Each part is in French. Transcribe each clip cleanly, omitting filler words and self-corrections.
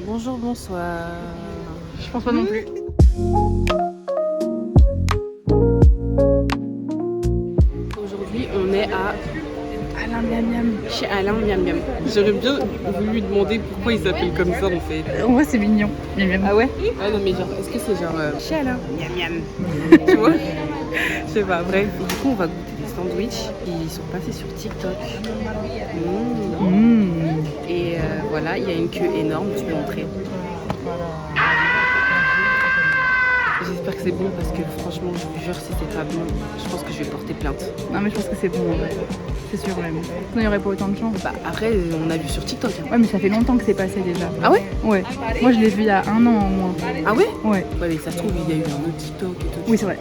Bonjour, bonsoir. Je pense pas non plus. Aujourd'hui, on est à Alain Miam Miam. chez Alain Miam Miam. J'aurais bien voulu lui demander pourquoi il s'appelle comme ça en fait. En vrai, c'est mignon. Miam Miam. Ah ouais? Ah non mais genre, est-ce que c'est genre chez Alain Miam Miam? Tu vois? Je sais pas, bref. Du coup, on va goûter des sandwichs qui sont passés sur TikTok. Et voilà, il y a une queue énorme, tu peux entrer. J'espère que c'est bon parce que franchement, je vous jure, si c'est pas bon, je pense que je vais porter plainte. Non, mais je pense que c'est bon. En vrai. C'est sûr même. Sinon, il n'y aurait pas autant de chance. Bah après, on a vu sur TikTok. Hein. Ouais, mais ça fait longtemps que c'est passé déjà. Ah ouais? Ouais. Moi, je l'ai vu il y a 1 an au moins. Ah ouais? Ouais. Ouais, mais ça se trouve, il y a eu un autre TikTok et tout. Oui, c'est vrai.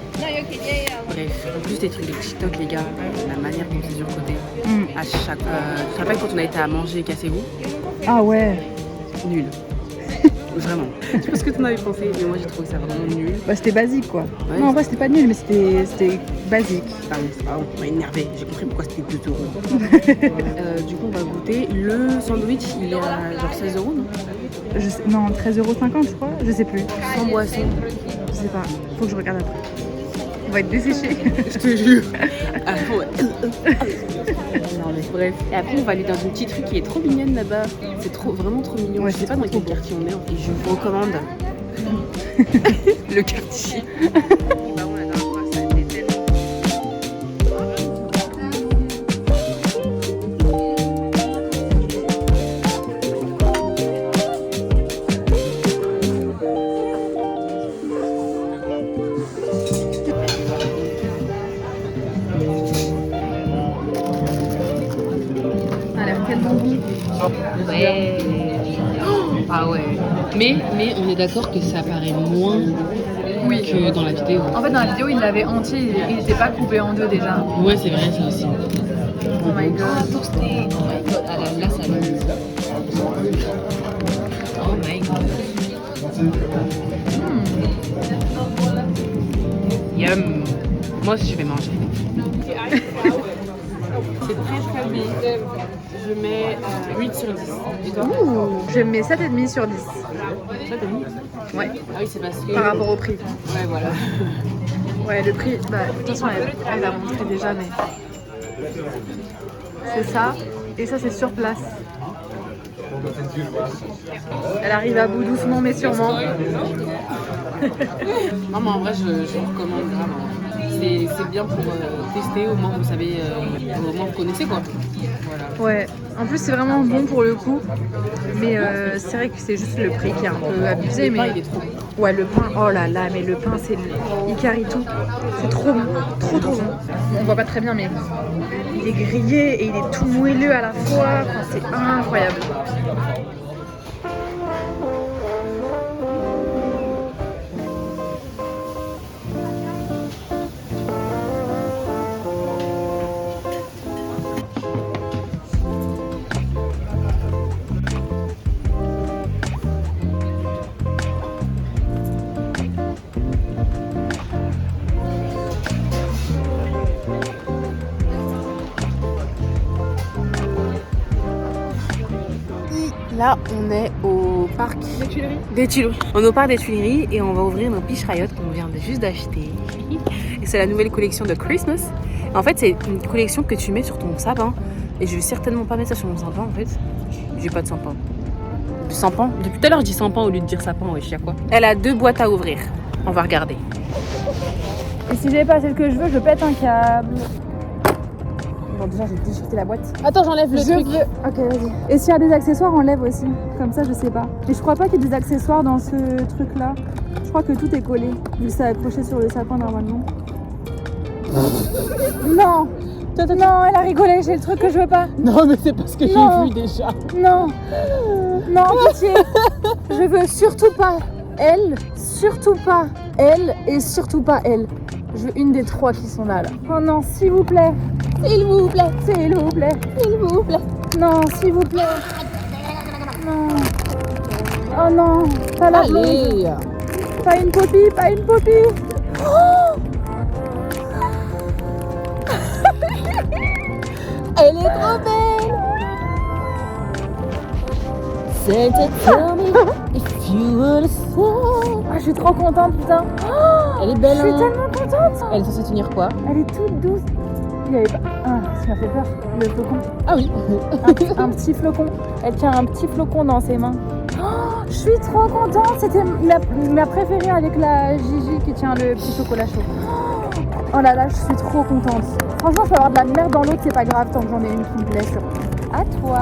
Bref, en plus des trucs de TikTok, les gars, la manière dont c'est surcoté. Mm. À chaque. Tu te rappelles quand on a été à manger Cassez-vous? Ah ouais. Nul. Vraiment. Je sais pas ce que tu en avais pensé, mais moi j'ai trouvé ça vraiment nul. Bah, c'était basique quoi. Ouais, Non, en vrai, c'était pas nul, mais c'était basique. Ah oui, c'est pas bon, on m'a énervé. J'ai compris pourquoi c'était 2 euros. Du coup, on va goûter. Le sandwich, il est à genre 16 euros, non? Non, 13,50 € je crois. Je sais plus. Sans boisson. Je sais pas. Faut que je regarde après. On va être desséché. Je te jure. Ah, ouais. Non, mais bref. Et après, on va aller dans une petite rue qui est trop mignonne là-bas. C'est vraiment trop mignon. Ouais, Je sais pas c'est dans trop quel quartier on est. Et je vous recommande le quartier. Ça a l'air tellement bon. Ouais. Ah ouais. Mais on est d'accord que ça paraît moins que dans la vidéo. En fait, dans la vidéo, il l'avait entier. Il n'était pas coupé en deux déjà. Ouais, c'est vrai ça aussi. Oh my god. Oh my god. Ah là, ça va. Oh my god. Yum. Moi aussi, je vais manger. C'est très très bien. Je mets 8 sur 10. Et toi? Ouh, je mets 7,5 sur 10. Ça, t'as mis? Ouais, Ah oui, c'est parce que. par rapport au prix. Ouais, voilà. Ouais, le prix, bah, de toute façon, elle l'a montré déjà, mais. C'est ça, et ça, c'est sur place. Elle arrive à bout doucement, mais sûrement. Non, mais en vrai, je recommande grave. C'est bien pour tester, au moins vous savez, au moins vous connaissez quoi. Voilà. Ouais, en plus, c'est vraiment bon pour le coup. Mais c'est vrai que c'est juste le prix qui est un peu abusé. Le pain, Mais il est trop bon. ouais, le pain, oh là là, mais le pain, c'est Ikaritu. C'est trop bon, trop bon. On voit pas très bien, mais il est grillé et il est tout moelleux à la fois. Enfin, c'est incroyable. Là, on est au parc des Tuileries. On est au parc des Tuileries et on va ouvrir nos Peach Riot qu'on vient juste d'acheter. Et c'est la nouvelle collection de Christmas. En fait, c'est une collection que tu mets sur ton sapin. Et je vais certainement pas mettre ça sur mon sapin en fait. J'ai pas de sapin. Sapin? Depuis tout à l'heure, je dis sapin au lieu de dire sapin. Ouais, je sais quoi. Elle a 2 boîtes à ouvrir. On va regarder. Et si j'ai pas celle que je veux, je pète un câble. Bon, déjà, j'ai déchiqueté la boîte. Attends, j'enlève le truc. Ok, vas-y. Et s'il y a des accessoires, enlève aussi. Comme ça, je sais pas. Mais je crois pas qu'il y ait des accessoires dans ce truc-là. Je crois que tout est collé. Vu que c'est accroché sur le sapin normalement. Non! Non, elle a rigolé, j'ai le truc que je veux pas. Non, mais c'est parce que Non. j'ai vu déjà. Non! Non, pitié! Je veux surtout pas elle, surtout pas elle et surtout pas elle. Je veux une des 3 qui sont là. Oh non, s'il vous plaît! S'il vous plaît! S'il vous plaît! S'il vous plaît! Non, s'il vous plaît! Non! Oh non! Pas la blonde! Allez. Pas une poppy! Pas une poppy! Oh elle est trop belle! Santa, tell me if you wanna say. Ah, je suis trop contente, putain. Elle est belle, Je suis hein. tellement contente. Elle est censée tenir quoi? Elle est toute douce. Il y avait pas... Ah, ça m'a fait peur. Le flocon. Ah oui. Un petit flocon. Elle tient un petit flocon dans ses mains. Oh, je suis trop contente. C'était ma préférée avec la Gigi qui tient le petit chocolat chaud. Oh là là, je suis trop contente. Franchement, je peux avoir de la merde dans l'autre, c'est pas grave tant que j'en ai une qui me plaît surtout. À toi.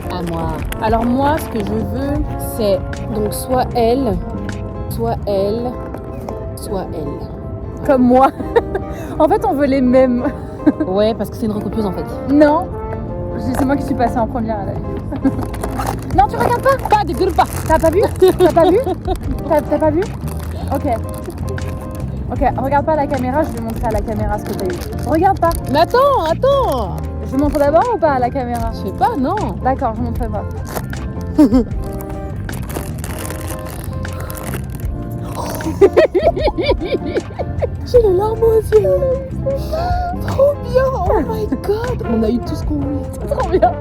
À moi. Alors moi, ce que je veux, c'est donc soit elle, soit elle, soit elle. Comme moi. En fait, on veut les mêmes. Ouais, parce que c'est une recopieuse en fait. Non. C'est moi qui suis passée en première à la vie. Non, tu regardes pas. Pas, dégueule pas. T'as pas vu? T'as pas vu? T'as pas vu? Ok. Ok, regarde pas à la caméra, je vais montrer à la caméra ce que t'as eu. Regarde pas. Mais attends. Je montre d'abord ou pas à la caméra? Je sais pas, non. D'accord, je montrerai pas. J'ai les larmes aux yeux. Trop bien. Oh my god. On a eu tout ce qu'on voulait. Trop bien.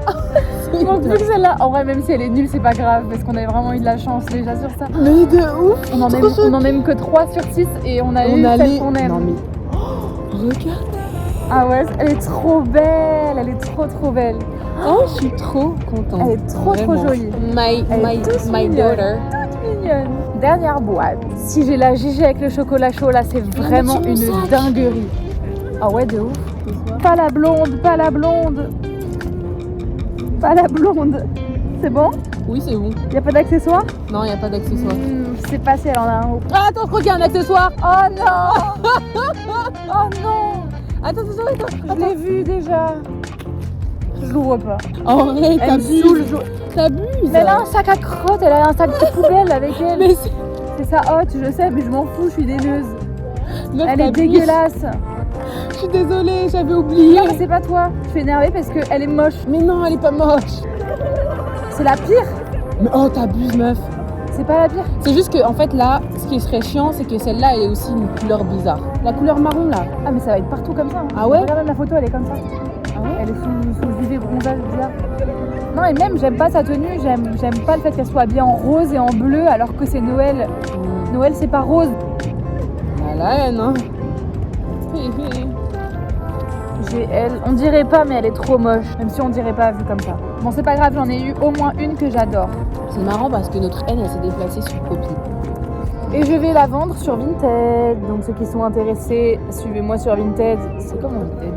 Il manque plus que celle-là. En vrai, même si elle est nulle, c'est pas grave parce qu'on avait vraiment eu de la chance déjà sur ça. Mais de ouf. On en aime que 3 sur 6 et on a eu celle qu'on aime. Non mais. Oh, regarde. Ah ouais, elle est trop belle. Elle est trop belle. Oh, je suis trop contente. Elle est trop jolie. Elle est toute My mignonne. daughter. Toute mignonne. Dernière boîte. Si j'ai la Gigi avec le chocolat chaud là, c'est vraiment sur mon une sac. dinguerie. Ah ouais, de ouf. Pas la blonde, pas la blonde. Pas la blonde. C'est bon? Oui, c'est bon. Y a pas d'accessoires? Non, il n'y a pas d'accessoire. Je sais pas si elle en a un ou pas. Ah, attends, je crois qu'il y a un accessoire. Oh non. Oh non. Attends. Je l'ai vu déjà. Je l'ouvre pas. Arrête, Elle me saoule. t'abuses. Mais elle a un sac à crotte, elle a un sac de poubelle avec elle. Mais C'est sa hotte, je sais, mais je m'en fous, je suis daineuse. meuf, Elle est t'abuses. dégueulasse. Je suis désolée, j'avais oublié. Non, mais c'est pas toi. Je suis énervée parce qu'elle est moche. Mais non, elle est pas moche. C'est la pire. Mais oh, t'abuses, meuf. C'est pas la pire. C'est juste que, en fait, là, ce qui serait chiant, c'est que celle-là, elle est aussi une couleur bizarre. La couleur marron, là. Ah, mais ça va être partout comme ça. Hein. Ah ouais? Regarde même la photo, elle est comme ça. Ah ouais? Elle est sous duvet bronzage bizarre. Non, et même, j'aime pas sa tenue. J'aime pas le fait qu'elle soit habillée en rose et en bleu alors que c'est Noël. Noël, c'est pas rose. Ah, la haine, hein. J'ai elle. On dirait pas, mais elle est trop moche. Même si on dirait pas vu comme ça. Bon, c'est pas grave, j'en ai eu au moins une que j'adore. C'est marrant parce que notre haine, elle s'est déplacée sur copie. Et je vais la vendre sur Vinted. Donc ceux qui sont intéressés, suivez-moi sur Vinted. C'est comment Vinted?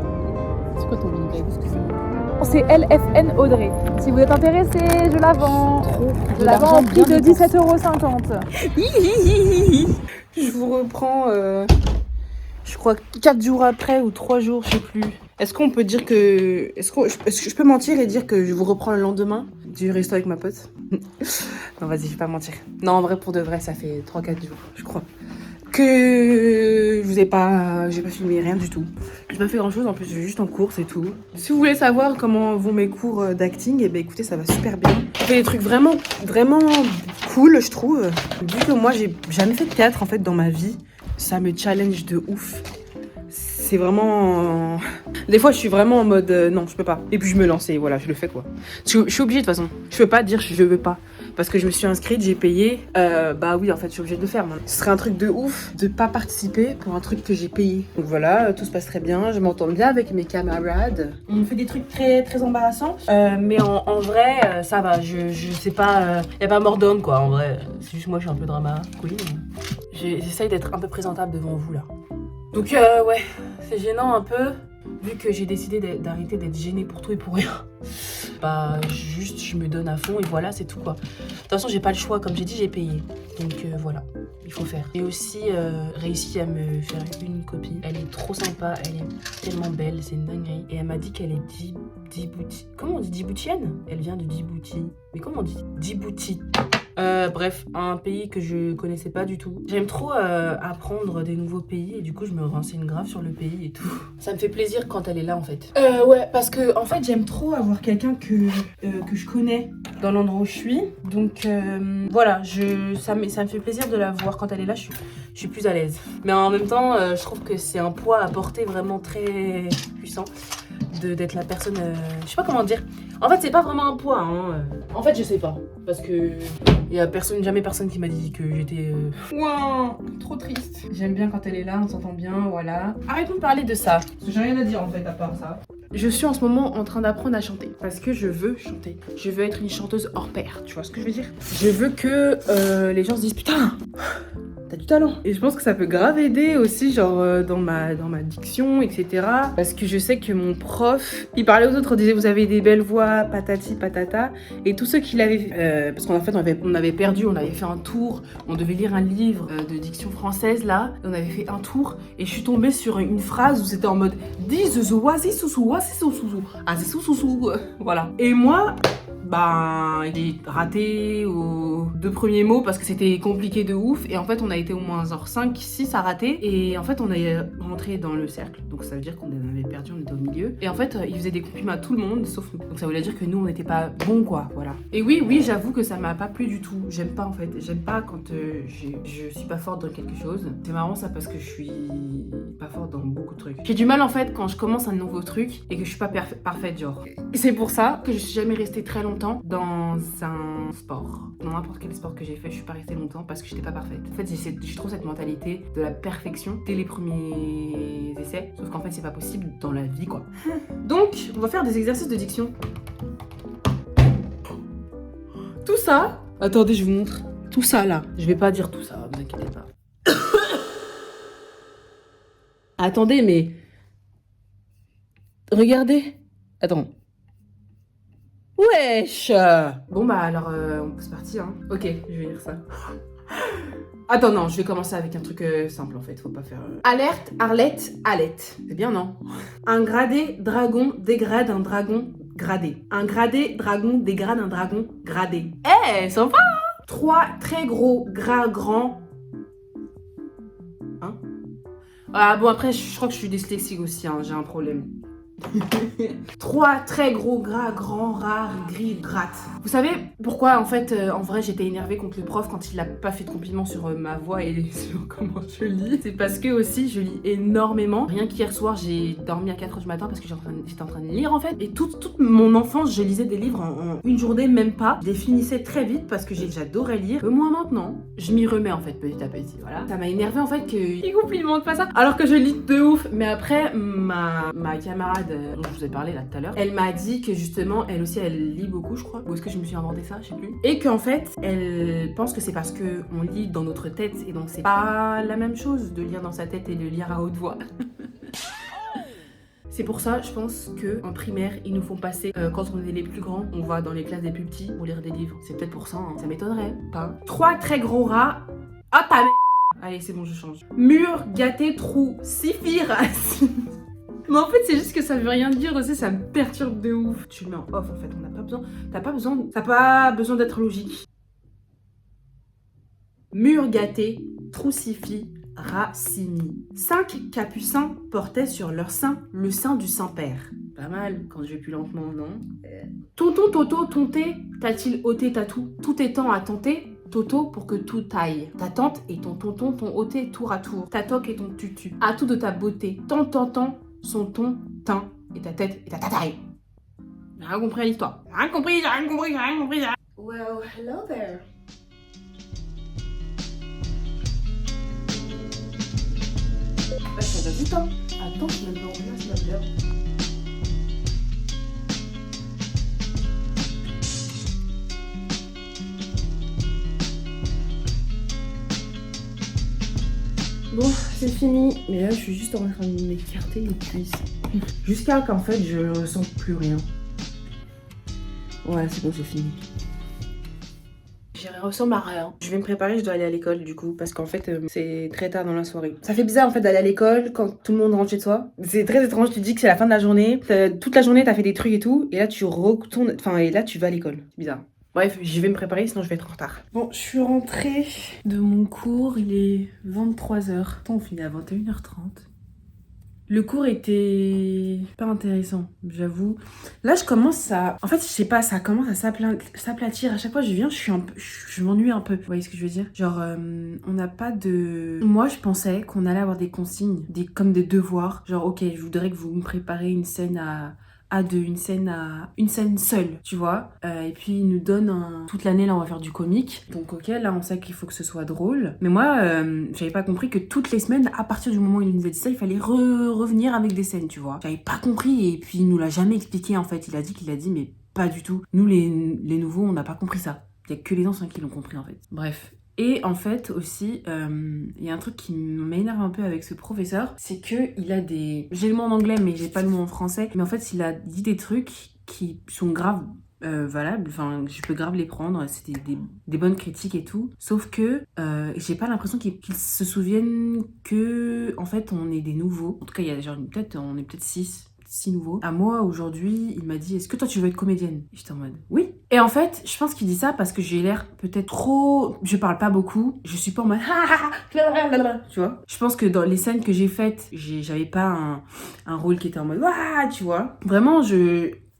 C'est quoi ton Vinted? C'est LFN Audrey. Si vous êtes intéressés, je la vends. Je la vends l'argent au prix bien de 17,50 €. Je vous reprends, je crois 4 jours après ou 3 jours, je sais plus. Est-ce qu'on peut dire que... Est-ce que je peux mentir et dire que je vous reprends le lendemain du resto avec ma pote? Non, vas-y, je vais pas mentir. Non, en vrai, pour de vrai, ça fait 3-4 jours, je crois. Que je vous ai pas... J'ai pas filmé rien du tout. J'ai pas fait grand-chose, en plus, je suis juste en course et tout. Si vous voulez savoir comment vont mes cours d'acting, eh ben écoutez, ça va super bien. Je fais des trucs vraiment cool, je trouve. Vu que moi, j'ai jamais fait de théâtre, en fait, dans ma vie, ça me challenge de ouf. C'est vraiment... Des fois, je suis vraiment en mode non, je peux pas. Et puis je me lance et voilà, je le fais quoi. Je suis obligée de toute façon. Je peux pas dire je veux pas. Parce que je me suis inscrite, j'ai payé. Bah oui, en fait, je suis obligée de le faire maintenant. Ce serait un truc de ouf de pas participer pour un truc que j'ai payé. Donc voilà, tout se passe très bien. Je m'entends bien avec mes camarades. On fait des trucs très embarrassants. Mais en vrai, ça va. Je sais pas... y a pas mort d'homme quoi, en vrai. C'est juste moi, je suis un peu drama queen. J'essaye d'être un peu présentable devant vous là. Donc ouais, c'est gênant un peu, vu que j'ai décidé d'arrêter d'être gênée pour tout et pour rien. Bah juste je me donne à fond et voilà, c'est tout quoi. De toute façon j'ai pas le choix, comme j'ai dit j'ai payé. Donc voilà, il faut faire. J'ai aussi réussi à me faire une copie. Elle est trop sympa, elle est tellement belle, c'est une dinguerie. Et elle m'a dit qu'elle est Djibouti. Comment on dit Djiboutienne? Elle vient de Djibouti. Mais comment on dit Djibouti? Bref, un pays que je connaissais pas du tout. J'aime trop apprendre des nouveaux pays et du coup je me renseigne grave sur le pays et tout. Ça me fait plaisir quand elle est là en fait. Ouais, parce que en fait j'aime trop avoir quelqu'un que je connais dans l'endroit où je suis. Donc voilà, ça me fait plaisir de la voir quand elle est là, je suis plus à l'aise. Mais en même temps, je trouve que c'est un poids à porter vraiment très puissant. d'être la personne... je sais pas comment dire. En fait, c'est pas vraiment un poids. Hein. En fait, je sais pas. Parce que il y a jamais personne qui m'a dit que j'étais... Ouah, trop triste. J'aime bien quand elle est là, on s'entend bien, voilà. Arrêtons de parler de ça. Parce que j'ai rien à dire en fait à part ça. Je suis en ce moment en train d'apprendre à chanter. Parce que je veux chanter. Je veux être une chanteuse hors pair. Tu vois ce que je veux dire? Je veux que les gens se disent putain, t'as du talent. Et je pense que ça peut grave aider aussi, genre dans ma diction, etc. Parce que je sais que mon prof, il parlait aux autres, il disait vous avez des belles voix, patati patata. Et tous ceux qui l'avaient, parce qu'en fait on avait perdu, on avait fait un tour, on devait lire un livre de diction française là, on avait fait un tour et je suis tombée sur une phrase où c'était en mode dis zouzouazi sousou, wasi sousou, asi sousou, voilà. Et moi, ben, il est raté aux 2 premiers mots parce que c'était compliqué de ouf. Et en fait, on a été au moins genre 5, 6 à rater. Et en fait, on est rentré dans le cercle. Donc ça veut dire qu'on avait perdu, on était au milieu. Et en fait, il faisait des compliments à tout le monde, sauf nous. Donc ça voulait dire que nous, on n'était pas bons, quoi. Voilà. Et oui, j'avoue que ça m'a pas plu du tout. J'aime pas, en fait. J'aime pas quand je suis pas forte dans quelque chose. C'est marrant, ça, parce que je suis pas forte dans beaucoup de trucs. J'ai du mal, en fait, quand je commence un nouveau truc et que je suis pas parfaite, genre. Et c'est pour ça que je suis jamais restée très longtemps dans un sport. Dans n'importe quel sport que j'ai fait, je suis pas restée longtemps parce que j'étais pas parfaite. En fait, j'ai trop cette mentalité de la perfection dès les premiers essais. Sauf qu'en fait, c'est pas possible dans la vie, quoi. Donc, on va faire des exercices de diction. Tout ça... Attendez, je vous montre. Tout ça, là. Je vais pas dire tout ça, vous inquiétez pas. Attendez, mais... Regardez. Attends. Wesh! Bon bah alors, c'est parti hein. Ok, je vais lire ça. Attends, non, je vais commencer avec un truc simple en fait, faut pas faire... Alerte, Arlette, Alette. C'est bien, non? Un gradé dragon dégrade un dragon gradé. Un gradé dragon dégrade un dragon gradé. Eh, sympa hein? 3 très gros gras grands... Hein? Ah bon, après, je crois que je suis dyslexique aussi, hein, j'ai un problème. 3 très gros gras, grands, rares, gris, gratte. Vous savez pourquoi en fait, en vrai j'étais énervée contre le prof quand il a pas fait de compliments sur ma voix et sur comment je lis. C'est parce que aussi je lis énormément. Rien qu'hier soir j'ai dormi à 4h du matin parce que j'étais en train de lire en fait. Et toute mon enfance je lisais des livres en une journée même pas. Je les finissais très vite parce que j'adorais lire. Moi maintenant, je m'y remets en fait petit à petit. Voilà. Ça m'a énervé en fait qu'il complimente pas ça. Alors que je lis de ouf. Mais après ma camarade dont je vous ai parlé là tout à l'heure, elle m'a dit que justement elle aussi elle lit beaucoup je crois, ou est-ce que je me suis inventé ça, je sais plus, et qu'en fait elle pense que c'est parce que on lit dans notre tête et donc c'est pas la même chose de lire dans sa tête et de lire à haute voix. C'est pour ça, je pense que en primaire, ils nous font passer, quand on est les plus grands, on va dans les classes des plus petits pour lire des livres. C'est peut-être pour ça, hein. Ça m'étonnerait pas. 3 très gros rats. Ah ta merde. Allez, c'est bon, je change. Mur, gâté, trou, sifi, racine. Mais en fait, c'est juste que ça veut rien dire aussi, ça me perturbe de ouf. Tu le mets en off en fait, on n'a pas besoin. T'as pas besoin d'être logique. Mur gâté, troussifi, racini. 5 capucins portaient sur leur sein le sein du Saint-Père. Pas mal, quand je vais plus lentement, non? Tonton Toto, tonté, t'a-t-il ôté tatou? Tout étant à tenter, Toto pour que tout aille. Ta tante et ton tonton t'ont ôté tour à tour. Ta toque et ton tutu. À tout de ta beauté. Tant. Son ton, teint, et ta tête, et ta taille. J'ai rien compris à l'histoire. J'ai rien compris. Well, hello there. Bah, ça va vite, hein. Attends, je vais me remplir la bière. Bon, c'est fini, mais là je suis juste en train de m'écarter les cuisses. Jusqu'à qu'en fait je ressens plus rien. Ouais, c'est bon, c'est fini. J'ai ressens à rien. Je vais me préparer, je dois aller à l'école du coup, parce qu'en fait c'est très tard dans la soirée. Ça fait bizarre en fait d'aller à l'école quand tout le monde rentre chez soi. C'est très étrange, tu te dis que c'est la fin de la journée. Toute la journée t'as fait des trucs et tout, et là tu retournes, et là tu vas à l'école. C'est bizarre. Bref, je vais me préparer, sinon je vais être en retard. Bon, je suis rentrée de mon cours, il est 23h. Attends, on finit à 21h30. Le cours était pas intéressant, j'avoue. Là, je commence à... En fait, je sais pas, ça commence à s'aplatir. À chaque fois que je viens, je m'ennuie un peu. Vous voyez ce que je veux dire? Genre, on n'a pas de... Moi, je pensais qu'on allait avoir des consignes, comme des devoirs. Genre, ok, je voudrais que vous me préparez une scène à deux, une scène seule, tu vois. Et puis il nous donne toute l'année là on va faire du comique. Donc ok, là on sait qu'il faut que ce soit drôle. Mais moi j'avais pas compris que toutes les semaines, à partir du moment où il nous a dit ça, il fallait revenir avec des scènes, tu vois. J'avais pas compris et puis il nous l'a jamais expliqué en fait. Il a dit mais pas du tout. Nous les nouveaux on n'a pas compris ça. Il y a que les anciens qui l'ont compris en fait. Bref. Et en fait aussi, il y a un truc qui m'énerve un peu avec ce professeur, c'est que il a des... J'ai le mot en anglais mais j'ai pas le mot en français. Mais en fait il a dit des trucs qui sont graves valables, enfin je peux grave les prendre, c'était des bonnes critiques et tout. Sauf que j'ai pas l'impression qu'ils se souviennent que en fait on est des nouveaux. En tout cas il y a genre on est peut-être 6 nouveaux. À moi, aujourd'hui, il m'a dit, est-ce que toi, tu veux être comédienne? J'étais en mode, oui. Et en fait, je pense qu'il dit ça parce que j'ai l'air peut-être trop... Je parle pas beaucoup. Je suis pas en mode... Tu vois? Je pense que dans les scènes que j'ai faites, j'avais pas un rôle qui était en mode... Tu vois? Vraiment,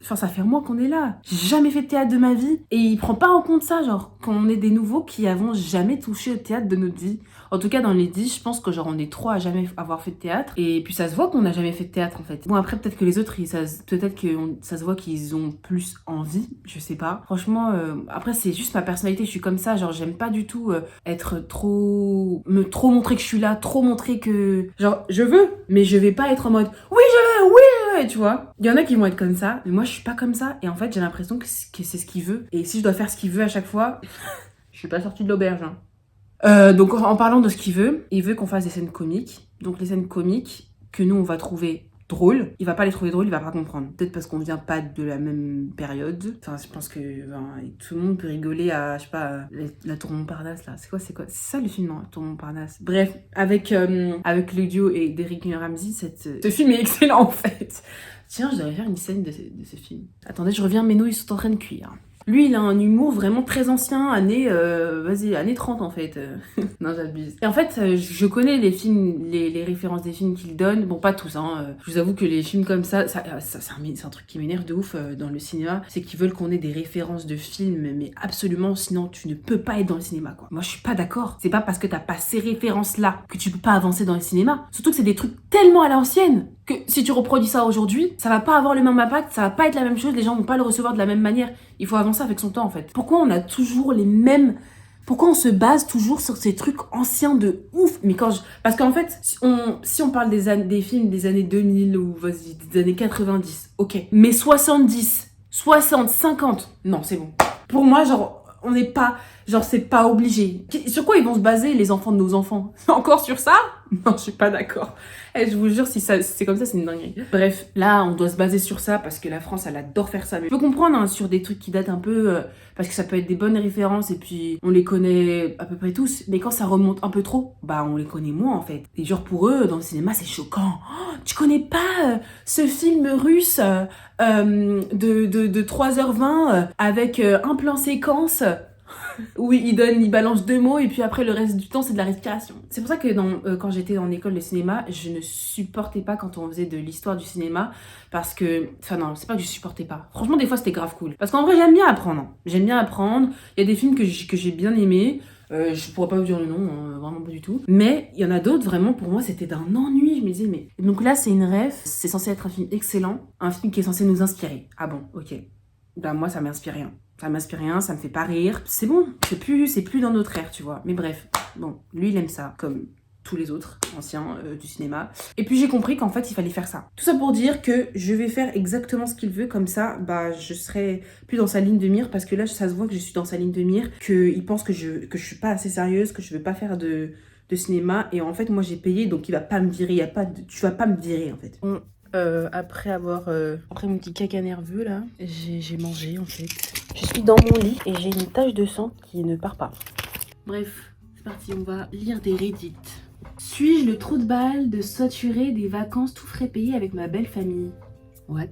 Enfin, ça fait un mois qu'on est là. J'ai jamais fait de théâtre de ma vie. Et il prend pas en compte ça, genre, quand on est des nouveaux qui avons jamais touché au théâtre de notre vie. En tout cas, dans les 10, je pense que genre on est 3 à jamais avoir fait de théâtre. Et puis ça se voit qu'on n'a jamais fait de théâtre en fait. Bon après peut-être que les autres, peut-être que ça se voit qu'ils ont plus envie, je sais pas. Franchement, après c'est juste ma personnalité, je suis comme ça. Genre j'aime pas du tout être trop montrer que je suis là, trop montrer que... Genre je veux, mais je vais pas être en mode oui je veux, tu vois. Il y en a qui vont être comme ça, mais moi je suis pas comme ça. Et en fait j'ai l'impression que c'est ce qu'il veut. Et si je dois faire ce qu'il veut à chaque fois, je suis pas sortie de l'auberge hein. Donc en parlant de ce qu'il veut, il veut qu'on fasse des scènes comiques. Donc les scènes comiques que nous on va trouver drôles, il va pas les trouver drôles, il va pas comprendre. Peut-être parce qu'on vient pas de la même période. Enfin je pense que tout le monde peut rigoler à, je sais pas, la Tour Montparnasse là. C'est quoi C'est ça le film, non? Tour Montparnasse. Bref, avec le duo et d'Eric Ramsey, ce film est excellent en fait. Tiens, je devrais faire une scène de ce film. Attendez, je reviens, mes nouilles sont en train de cuire. Lui, il a un humour vraiment très ancien, années 30 en fait. Non, j'abuse. Et en fait, je connais les films, les références des films qu'il donne. Bon, pas tous, hein. Je vous avoue que les films comme ça c'est un truc qui m'énerve de ouf dans le cinéma. C'est qu'ils veulent qu'on ait des références de films, mais absolument, sinon tu ne peux pas être dans le cinéma, quoi. Moi, je suis pas d'accord. C'est pas parce que t'as pas ces références-là que tu peux pas avancer dans le cinéma. Surtout que c'est des trucs tellement à l'ancienne que si tu reproduis ça aujourd'hui, ça va pas avoir le même impact, ça va pas être la même chose, les gens vont pas le recevoir de la même manière. Il faut avancer avec son temps en fait. Pourquoi on a toujours les mêmes... Pourquoi on se base toujours sur ces trucs anciens de ouf? Mais parce qu'en fait, si on parle des films des années 2000 ou vas-y, des années 90, ok. Mais 70, 60, 50, non c'est bon. Pour moi, genre, on n'est pas... Genre, c'est pas obligé. Sur quoi ils vont se baser, les enfants de nos enfants? Encore sur ça? Non, je suis pas d'accord. Je vous jure, si c'est comme ça, c'est une dinguerie. Bref, là, on doit se baser sur ça parce que la France, elle adore faire ça. Mais je peux comprendre hein, sur des trucs qui datent un peu... parce que ça peut être des bonnes références et puis on les connaît à peu près tous. Mais quand ça remonte un peu trop, bah on les connaît moins en fait. Et genre pour eux, dans le cinéma, c'est choquant. Oh, tu connais pas ce film russe de 3h20 avec un plan séquence où il balance 2 mots et puis après le reste du temps c'est de la respiration. C'est pour ça que quand j'étais en école de cinéma, je ne supportais pas quand on faisait de l'histoire du cinéma parce que... Enfin non, c'est pas que je supportais pas. Franchement des fois c'était grave cool. Parce qu'en vrai j'aime bien apprendre. J'aime bien apprendre. Il y a des films que j'ai bien aimés. Je pourrais pas vous dire le nom, hein, vraiment pas du tout. Mais il y en a d'autres, vraiment, pour moi, c'était d'un ennui. Je me disais, mais... Donc là, c'est une ref. C'est censé être un film excellent. Un film qui est censé nous inspirer. Ah bon, ok. Bah moi, ça m'inspire rien. Ça m'inspire rien, ça me fait pas rire. C'est bon, c'est plus dans notre ère, tu vois. Mais bref, bon, lui, il aime ça, comme tous les autres anciens du cinéma. Et puis j'ai compris qu'en fait, il fallait faire ça. Tout ça pour dire que je vais faire exactement ce qu'il veut, comme ça, bah, je serai plus dans sa ligne de mire, parce que là, ça se voit que je suis dans sa ligne de mire, qu'il pense que je suis pas assez sérieuse, que je veux pas faire de cinéma. Et en fait, moi, j'ai payé, donc il va pas me virer. Tu vas pas me virer, en fait. Bon, après mon petit caca nerveux, là, j'ai mangé, en fait. Je suis dans mon lit et j'ai une tache de sang qui ne part pas. Bref, c'est parti, on va lire des Reddit. Suis-je le trou de balle de saturer des vacances tout frais payés avec ma belle famille? What?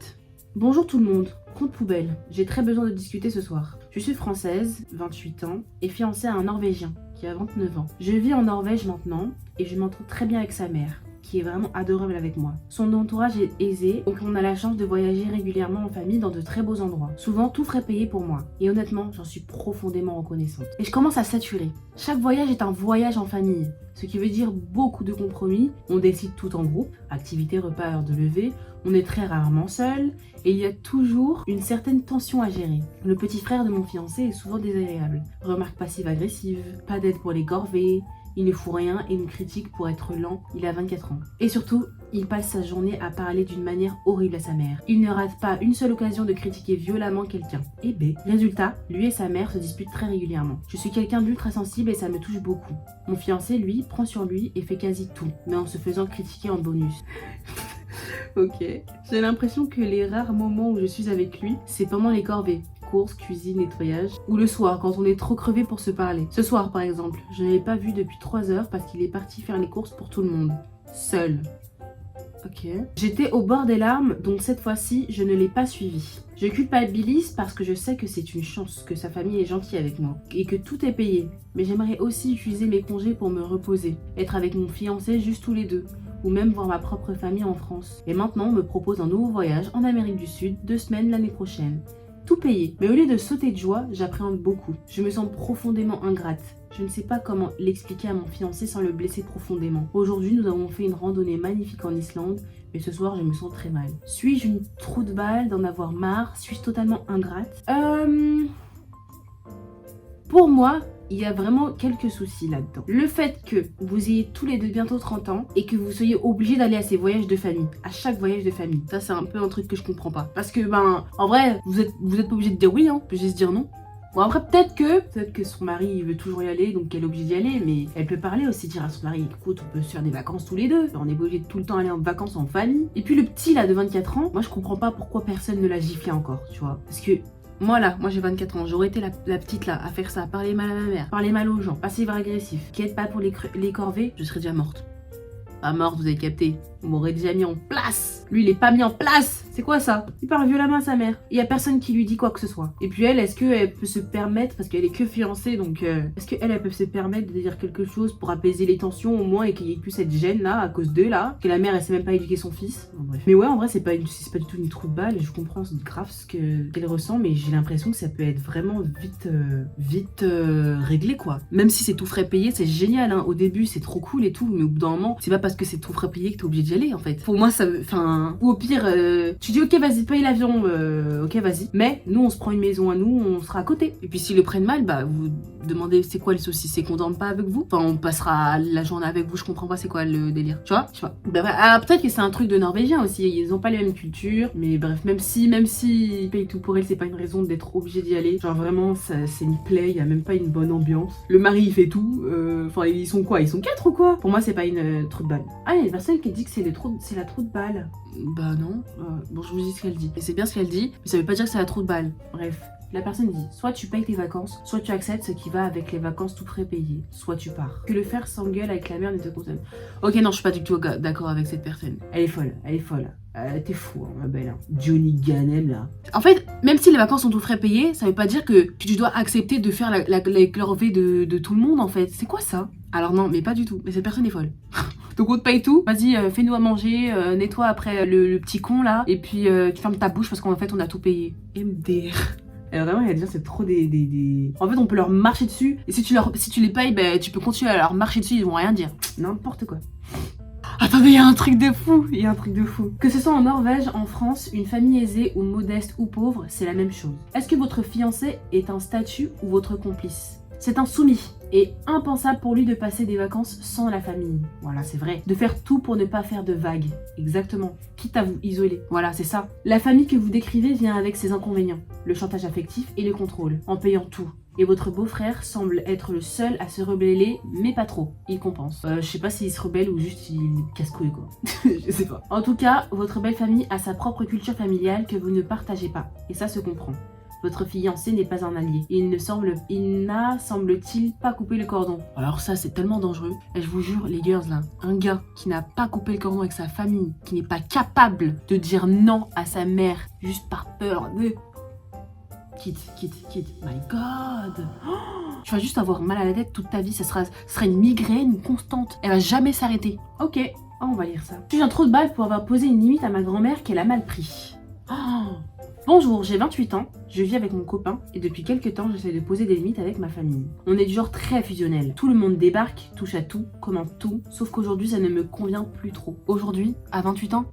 Bonjour tout le monde, compte poubelle. J'ai très besoin de discuter ce soir. Je suis française, 28 ans, et fiancée à un Norvégien qui a 29 ans. Je vis en Norvège maintenant et je m'entends très bien avec sa mère, qui est vraiment adorable avec moi. Son entourage est aisé, donc on a la chance de voyager régulièrement en famille dans de très beaux endroits. Souvent, tout frais payé pour moi. Et honnêtement, j'en suis profondément reconnaissante. Et je commence à saturer. Chaque voyage est un voyage en famille, ce qui veut dire beaucoup de compromis. On décide tout en groupe, activités, repas, heures de lever. On est très rarement seul et il y a toujours une certaine tension à gérer. Le petit frère de mon fiancé est souvent désagréable. Remarques passives-agressives, pas d'aide pour les corvées, il ne fout rien et nous critique pour être lent, il a 24 ans. Et surtout, il passe sa journée à parler d'une manière horrible à sa mère. Il ne rate pas une seule occasion de critiquer violemment quelqu'un. Et B, résultat, lui et sa mère se disputent très régulièrement. Je suis quelqu'un d'ultra sensible et ça me touche beaucoup. Mon fiancé, lui, prend sur lui et fait quasi tout, mais en se faisant critiquer en bonus. Ok. J'ai l'impression que les rares moments où je suis avec lui, c'est pendant les corvées. Courses, cuisine, nettoyage. Ou le soir, quand on est trop crevé pour se parler. Ce soir, par exemple, je ne l'ai pas vu depuis 3 heures parce qu'il est parti faire les courses pour tout le monde. Seul. Ok. J'étais au bord des larmes, donc cette fois-ci, je ne l'ai pas suivi. Je culpabilise parce que je sais que c'est une chance, que sa famille est gentille avec moi et que tout est payé. Mais j'aimerais aussi utiliser mes congés pour me reposer, être avec mon fiancé juste tous les deux, ou même voir ma propre famille en France. Et maintenant, on me propose un nouveau voyage en Amérique du Sud, 2 semaines l'année prochaine. Tout payé. Mais au lieu de sauter de joie, j'appréhende beaucoup. Je me sens profondément ingrate. Je ne sais pas comment l'expliquer à mon fiancé sans le blesser profondément. Aujourd'hui, nous avons fait une randonnée magnifique en Islande, mais ce soir, je me sens très mal. Suis-je une trou de balle d'en avoir marre? Suis-je totalement ingrate? Pour moi, il y a vraiment quelques soucis là-dedans. Le fait que vous ayez tous les deux bientôt 30 ans et que vous soyez obligés d'aller à ces voyages de famille, à chaque voyage de famille. Ça, c'est un peu un truc que je comprends pas. Parce que, en vrai, vous êtes pas obligé de dire oui, hein. Vous pouvez juste dire non. Bon, après, peut-être que son mari il veut toujours y aller, donc elle est obligée d'y aller, mais elle peut parler aussi, dire à son mari, écoute, on peut se faire des vacances tous les deux. On est pas obligé de tout le temps aller en vacances en famille. Et puis le petit là de 24 ans, moi je comprends pas pourquoi personne ne l'a giflé encore, tu vois. Parce que moi j'ai 24 ans, j'aurais été la petite là à faire ça, parler mal à ma mère, parler mal aux gens, passive-agressif, qui aide pas pour les corvées, je serais déjà morte. Pas morte, vous avez capté. On m'aurait déjà mis en place. Lui, il est pas mis en place. C'est quoi ça? Il parle violemment à sa mère. Il y a personne qui lui dit quoi que ce soit. Et puis elle, est-ce qu'elle peut se permettre, parce qu'elle est que fiancée, donc est-ce qu'elle peut se permettre de dire quelque chose pour apaiser les tensions au moins et qu'il y ait plus cette gêne là à cause d'eux là, que la mère elle sait même pas éduquer son fils. Bon, bref. Mais ouais, en vrai c'est pas du tout une trou de balle. Je comprends grave ce qu'elle ressent, mais j'ai l'impression que ça peut être vraiment vite réglé quoi. Même si c'est tout frais payé, c'est génial. Hein. Au début c'est trop cool et tout, mais au bout d'un moment c'est pas parce que c'est tout frais payé que t'es obligé d'y aller en fait. Pour moi ça, ou au pire tu dis ok vas-y paye l'avion, ok vas-y. Mais nous on se prend une maison à nous, on sera à côté. Et puis s'ils le prennent mal, bah vous demandez c'est quoi le souci, c'est qu'on dorme pas avec vous. Enfin on passera la journée avec vous, je comprends pas c'est quoi le délire. Tu vois, je sais pas. Bah, ah, peut-être que c'est un truc de Norvégien aussi, ils ont pas les mêmes cultures. Mais bref, même si ils payent tout pour elle, c'est pas une raison d'être obligé d'y aller. Genre vraiment c'est une plaie, y a même pas une bonne ambiance. Le mari il fait tout, enfin ils sont quoi? Ils sont 4 ou quoi? Pour moi c'est pas une trou de balle. Ah il y a une personne qui dit que c'est la trou de balle. Bah non, bon je vous dis ce qu'elle dit. Et c'est bien ce qu'elle dit, mais ça veut pas dire que c'est la trou de balle. Bref, la personne dit, soit tu payes tes vacances, soit tu acceptes ce qui va avec les vacances tout frais payées, soit tu pars. Que le faire s'engueule avec la mère ne te concerne. Ok non, je suis pas du tout d'accord avec cette personne. Elle est folle. T'es fou, hein, ma belle. Hein. Johnny Ganem, là. En fait, même si les vacances sont tout frais payées, ça veut pas dire que tu dois accepter de faire la corvée de tout le monde, en fait. C'est quoi ça? Alors non, mais pas du tout. Mais cette personne est folle. Donc on te paye tout. Vas-y, fais-nous à manger, nettoie après le petit con, là. Et puis, tu fermes ta bouche parce qu'en fait, on a tout payé. MDR. Et vraiment, il y a des gens, c'est trop des... En fait, on peut leur marcher dessus. Et si tu les payes, bah, tu peux continuer à leur marcher dessus, ils vont rien dire. N'importe quoi. Attendez, il y a un truc de fou, Que ce soit en Norvège, en France, une famille aisée ou modeste ou pauvre, c'est la même chose. Est-ce que votre fiancé est un statut ou votre complice? C'est un soumis et impensable pour lui de passer des vacances sans la famille. Voilà, c'est vrai. De faire tout pour ne pas faire de vagues. Exactement. Quitte à vous isoler. Voilà, c'est ça. La famille que vous décrivez vient avec ses inconvénients. Le chantage affectif et le contrôle, en payant tout. Et votre beau-frère semble être le seul à se rebeller, mais pas trop. Il compense. Je sais pas s'il se rebelle ou juste il casse-couille quoi. Je sais pas. En tout cas, votre belle famille a sa propre culture familiale que vous ne partagez pas. Et ça se comprend. Votre fiancé n'est pas un allié. Il n'a, semble-t-il, pas coupé le cordon. Alors ça, c'est tellement dangereux. Et je vous jure, les girls, là, un gars qui n'a pas coupé le cordon avec sa famille, qui n'est pas capable de dire non à sa mère, juste par peur de... Quitte. My God. Tu vas juste avoir mal à la tête toute ta vie. Ça sera une migraine constante. Elle va jamais s'arrêter. Ok. Oh, on va lire ça. Je suis un trou de balle pour avoir posé une limite à ma grand-mère qu'elle a mal pris. Oh. Bonjour, j'ai 28 ans, je vis avec mon copain et depuis quelques temps j'essaie de poser des limites avec ma famille. On est du genre très fusionnel. Tout le monde débarque, touche à tout, commente tout, sauf qu'aujourd'hui ça ne me convient plus trop. Aujourd'hui, à 28 ans,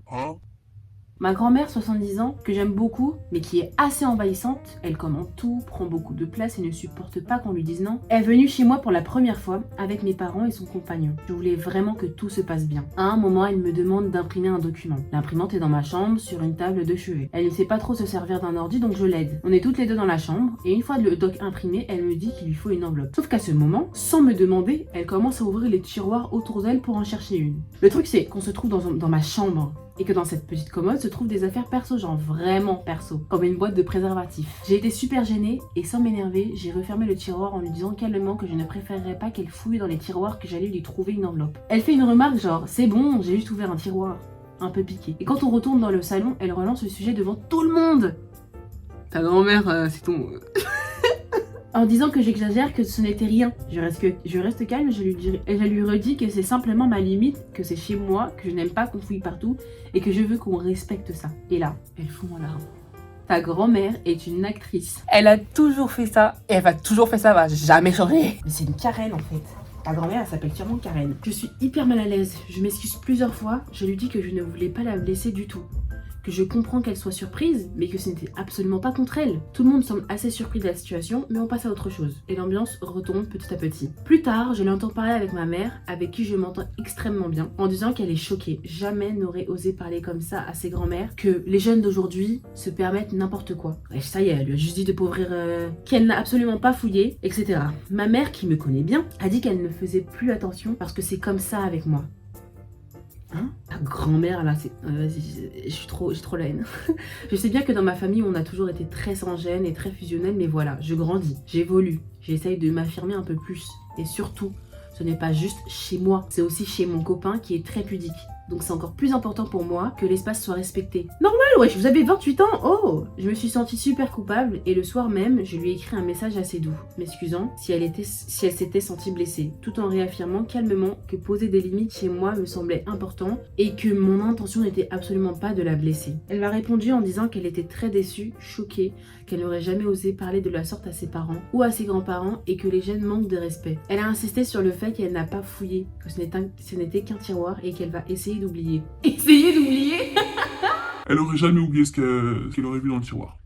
ma grand-mère, 70 ans, que j'aime beaucoup, mais qui est assez envahissante, elle commente tout, prend beaucoup de place et ne supporte pas qu'on lui dise non, est venue chez moi pour la première fois avec mes parents et son compagnon. Je voulais vraiment que tout se passe bien. À un moment, elle me demande d'imprimer un document. L'imprimante est dans ma chambre, sur une table de chevet. Elle ne sait pas trop se servir d'un ordi, donc je l'aide. On est toutes les deux dans la chambre, et une fois le doc imprimé, elle me dit qu'il lui faut une enveloppe. Sauf qu'à ce moment, sans me demander, elle commence à ouvrir les tiroirs autour d'elle pour en chercher une. Le truc, c'est qu'on se trouve dans ma chambre, et que dans cette petite commode se trouvent des affaires perso, genre vraiment perso, comme une boîte de préservatifs. J'ai été super gênée et sans m'énerver, j'ai refermé le tiroir en lui disant calmement que je ne préférerais pas qu'elle fouille dans les tiroirs, que j'allais lui trouver une enveloppe. Elle fait une remarque genre « c'est bon, j'ai juste ouvert un tiroir », un peu piqué. Et quand on retourne dans le salon, elle relance le sujet devant tout le monde. Ta grand-mère, c'est ton... En disant que j'exagère, que ce n'était rien. Je reste calme et je lui redis que c'est simplement ma limite, que c'est chez moi, que je n'aime pas qu'on fouille partout et que je veux qu'on respecte ça. Et là, elle fond en larmes. Ta grand-mère est une actrice. Elle a toujours fait ça et elle va toujours faire ça, elle va jamais changer. Mais c'est une Karen en fait. Ta grand-mère, elle s'appelle sûrement Karen. Je suis hyper mal à l'aise. Je m'excuse plusieurs fois. Je lui dis que je ne voulais pas la blesser du tout. Que je comprends qu'elle soit surprise, mais que ce n'était absolument pas contre elle. Tout le monde semble assez surpris de la situation, mais on passe à autre chose. Et l'ambiance retombe petit à petit. Plus tard, je l'entends parler avec ma mère, avec qui je m'entends extrêmement bien, en disant qu'elle est choquée. Jamais n'aurait osé parler comme ça à ses grands-mères, que les jeunes d'aujourd'hui se permettent n'importe quoi. Et ça y est, elle lui a juste dit de pas ouvrir, qu'elle n'a absolument pas fouillé, etc. Ma mère, qui me connaît bien, a dit qu'elle ne faisait plus attention parce que c'est comme ça avec moi. Hein? Ta grand-mère là, c'est... j'ai trop la haine. Je sais bien que dans ma famille on a toujours été très sans gêne et très fusionnel, mais voilà, je grandis, j'évolue, j'essaye de m'affirmer un peu plus. Et surtout, ce n'est pas juste chez moi, c'est aussi chez mon copain qui est très pudique. Donc c'est encore plus important pour moi que l'espace soit respecté. Normal, wesh, vous avez 28 ans, oh! Je me suis sentie super coupable et le soir même, je lui ai écrit un message assez doux, m'excusant si elle s'était sentie blessée, tout en réaffirmant calmement que poser des limites chez moi me semblait important et que mon intention n'était absolument pas de la blesser. Elle m'a répondu en disant qu'elle était très déçue, choquée, qu'elle n'aurait jamais osé parler de la sorte à ses parents ou à ses grands-parents et que les jeunes manquent de respect. Elle a insisté sur le fait qu'elle n'a pas fouillé, que ce n'était qu'un tiroir et qu'elle va essayer d'oublier. Essayer d'oublier. Elle aurait jamais oublié ce qu'elle aurait vu dans le tiroir.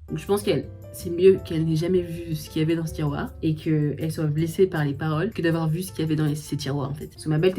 Donc je pense c'est mieux qu'elle n'ait jamais vu ce qu'il y avait dans ce tiroir et qu'elle soit blessée par les paroles que d'avoir vu ce qu'il y avait dans ces tiroirs en fait. Parce que ma belle,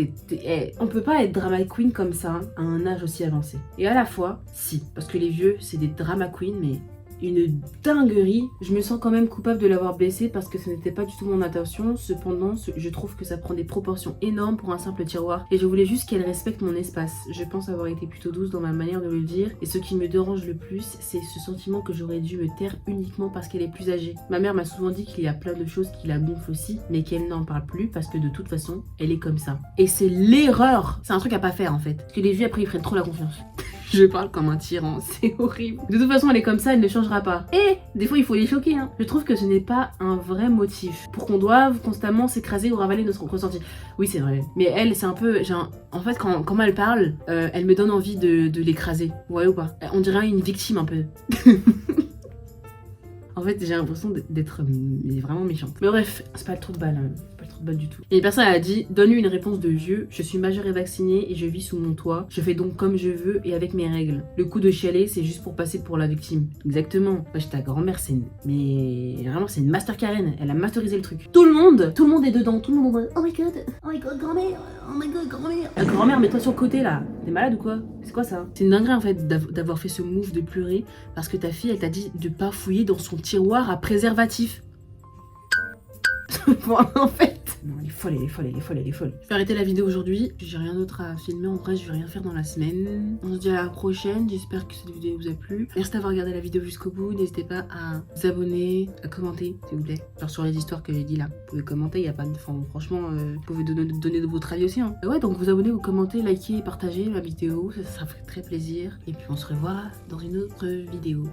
on peut pas être drama queen comme ça à un âge aussi avancé. Et à la fois, si, parce que les vieux c'est des drama queens, mais une dinguerie. Je me sens quand même coupable de l'avoir blessée parce que ce n'était pas du tout mon intention. Cependant, je trouve que ça prend des proportions énormes pour un simple tiroir et je voulais juste qu'elle respecte mon espace. Je pense avoir été plutôt douce dans ma manière de le dire et ce qui me dérange le plus, c'est ce sentiment que j'aurais dû me taire uniquement parce qu'elle est plus âgée. Ma mère m'a souvent dit qu'il y a plein de choses qui la gonflent aussi, mais qu'elle n'en parle plus parce que de toute façon, elle est comme ça. Et c'est l'erreur. C'est un truc à pas faire en fait. Parce que les vieux après ils prennent trop la confiance. Je parle comme un tyran, c'est horrible. De toute façon, elle est comme ça, elle ne changera pas. Et des fois, il faut les choquer. Hein. Je trouve que ce n'est pas un vrai motif pour qu'on doive constamment s'écraser ou ravaler notre ressenti. Oui, c'est vrai. Mais elle, c'est un peu... en fait, quand elle parle, elle me donne envie de l'écraser. Vous voyez ou pas? On dirait une victime un peu. En fait, j'ai l'impression d'être vraiment méchante. Mais bref, c'est pas le trou de balle. Hein. C'est pas le trou de balle du tout. Et une personne a dit, donne-lui une réponse de vieux. Je suis majeure et vaccinée et je vis sous mon toit. Je fais donc comme je veux et avec mes règles. Le coup de chialer, c'est juste pour passer pour la victime. Exactement. Wesh, ta grand-mère, mais vraiment, c'est une master Karen. Elle a masterisé le truc. Tout le monde est dedans. Tout le monde est oh my god, grand-mère. Oh my god, grand-mère. Grand-mère, mets-toi sur le côté là. T'es malade ou quoi? C'est quoi ça? C'est une dinguerie en fait d'avoir fait ce move de pleurer parce que ta fille, elle t'a dit de pas fouiller dans son tiroir à préservatif. Bon, en fait. Non, elle est folle. Je vais arrêter la vidéo aujourd'hui. J'ai rien d'autre à filmer. En vrai, je vais rien faire dans la semaine. On se dit à la prochaine. J'espère que cette vidéo vous a plu. Merci d'avoir regardé la vidéo jusqu'au bout. N'hésitez pas à vous abonner, à commenter, s'il vous plaît. Genre sur les histoires que j'ai dit là. Vous pouvez commenter. Il y a pas de. Enfin, franchement, vous pouvez donner de votre avis aussi. Hein. Ouais, donc vous abonnez, vous commentez, likez, partagez la vidéo. Ça fait très plaisir. Et puis on se revoit dans une autre vidéo.